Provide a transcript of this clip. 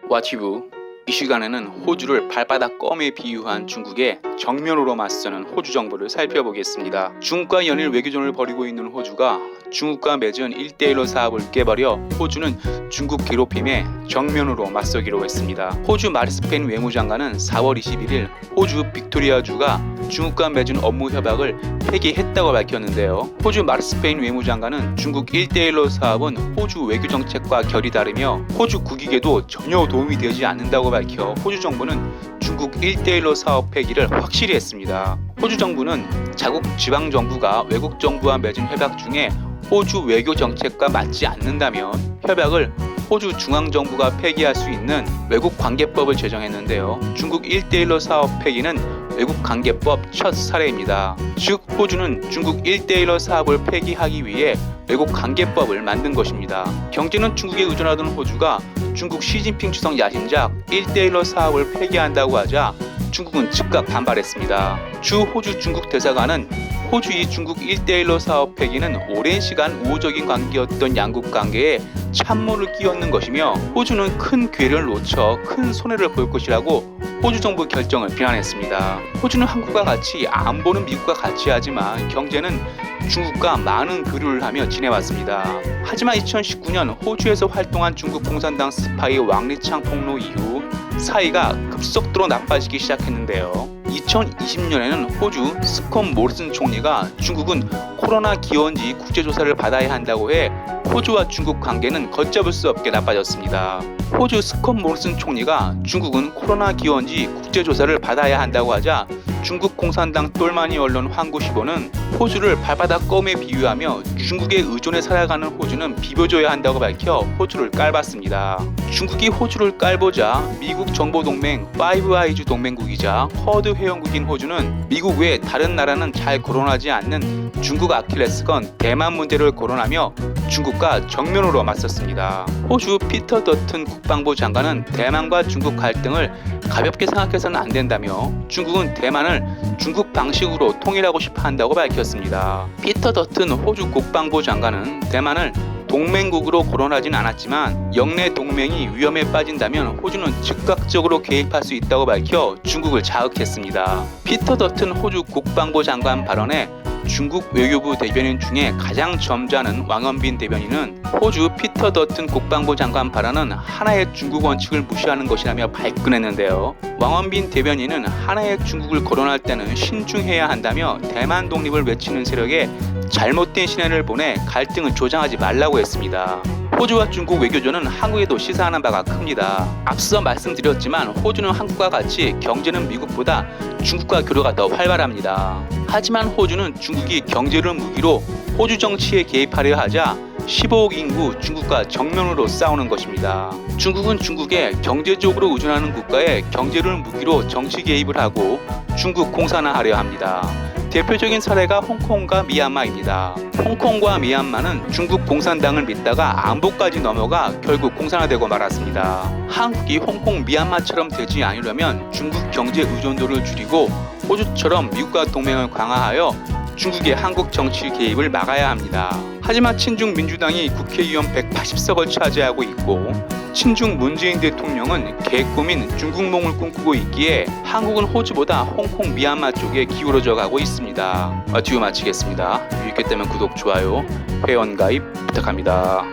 와치부 이 시간에는 호주를 발바닥 껌에 비유한 중국에 정면으로 맞서는 호주 정부를 살펴보겠습니다. 중국과 연일 외교전을 벌이고 있는 호주가 중국과 맺은 1대1로 사업을 깨버려 호주는 중국 괴롭힘에 정면으로 맞서기로 했습니다. 호주 마르스펜 외무장관은 4월 21일 호주 빅토리아주가 중국과 맺은 업무 협약을 폐기했다고 밝혔는데요. 호주 마르스펜 외무장관은 중국 1대1로 사업은 호주 외교정책과 결이 다르며 호주 국익에도 전혀 도움이 되지 않는다고 밝혀 호주 정부는 중국 1대1로 사업 폐기를 확실히 했습니다. 호주 정부는 자국 지방정부가 외국 정부와 맺은 협약 중에 호주 외교정책과 맞지 않는다면 협약을 호주 중앙정부가 폐기할 수 있는 외국관계법을 제정했는데요. 중국 1대1로 사업 폐기는 외국관계법 첫 사례입니다. 즉 호주는 중국 1대1로 사업을 폐기하기 위해 외국관계법을 만든 것입니다. 경제는 중국에 의존하던 호주가 중국 시진핑 주석 야심작 1대1로 사업을 폐기한다고 하자 중국은 즉각 반발했습니다. 주 호주 중국 대사관은 호주의 중국 1대1로 사업 폐기는 오랜 시간 우호적인 관계였던 양국 관계에 찬물을 끼얹는 것이며 호주는 큰 기회를 놓쳐 큰 손해를 볼 것이라고 호주 정부 결정을 비난했습니다. 호주는 한국과 같이 안보는 미국과 같이 하지만 경제는 중국과 많은 교류를 하며 지내왔습니다. 하지만 2019년 호주에서 활동한 중국 공산당 스파이 왕리창 폭로 이후 사이가 급속도로 나빠지기 시작했는데요. 2020년에는 호주 스콧 모리슨 총리가 중국은 코로나 기원지 국제조사를 받아야 한다고 해 호주와 중국 관계는 걷잡을 수 없게 나빠졌습니다. 호주 스콧 모리슨 총리가 중국은 코로나 기원지 국제조사를 받아야 한다고 하자 중국 공산당 똘마니 언론 환구시보는 호주를 발바닥 껌에 비유하며 중국의 의존에 살아가는 호주는 비벼줘야 한다고 밝혀 호주를 깔봤습니다. 중국이 호주를 깔보자 미국 정보동맹 파이브 아이즈 동맹국이자 쿼드 회원국인 호주는 미국 외 다른 나라는 잘 거론하지 않는 중국 아킬레스건 대만 문제를 거론하며 중국과 정면으로 맞섰습니다. 호주 피터 더튼 국방부 장관은 대만과 중국 갈등을 가볍게 생각해서는 안 된다며 중국은 대만을 중국 방식으로 통일하고 싶어 한다고 밝혔습니다. 피터 더튼 호주 국방부 장관은 대만을 동맹국으로 거론하진 않았지만 영내 동맹이 위험에 빠진다면 호주는 즉각적으로 개입할 수 있다고 밝혀 중국을 자극했습니다. 피터 더튼 호주 국방부 장관 발언에 중국 외교부 대변인 중에 가장 점잖은 왕원빈 대변인은 호주 피터 더튼 국방부 장관 발언은 하나의 중국 원칙을 무시하는 것이라며 발끈했는데요. 왕원빈 대변인은 하나의 중국을 거론할 때는 신중해야 한다며 대만 독립을 외치는 세력에 잘못된 신뢰를 보내 갈등을 조장하지 말라고 했습니다. 호주와 중국 외교전은 한국에도 시사하는 바가 큽니다. 앞서 말씀드렸지만 호주는 한국과 같이 경제는 미국보다 중국과 교류가 더 활발합니다. 하지만 호주는 중국이 경제를 무기로 호주 정치에 개입하려 하자 15억 인구 중국과 정면으로 싸우는 것입니다. 중국은 중국에 경제적으로 의존하는 국가에 경제를 무기로 정치 개입을 하고 중국 공산화하려 합니다. 대표적인 사례가 홍콩과 미얀마입니다. 홍콩과 미얀마는 중국 공산당을 믿다가 안보까지 넘어가 결국 공산화되고 말았습니다. 한국이 홍콩 미얀마처럼 되지 않으려면 중국 경제 의존도를 줄이고 호주처럼 미국과 동맹을 강화하여 중국의 한국 정치 개입을 막아야 합니다. 하지만 친중 민주당이 국회의원 180석을 차지하고 있고 친중 문재인 대통령은 개꿈인 중국몽을 꿈꾸고 있기에 한국은 호주보다 홍콩 미얀마 쪽에 기울어져 가고 있습니다. 뒤로 마치겠습니다. 유익했다면 구독, 좋아요, 회원 가입 부탁합니다.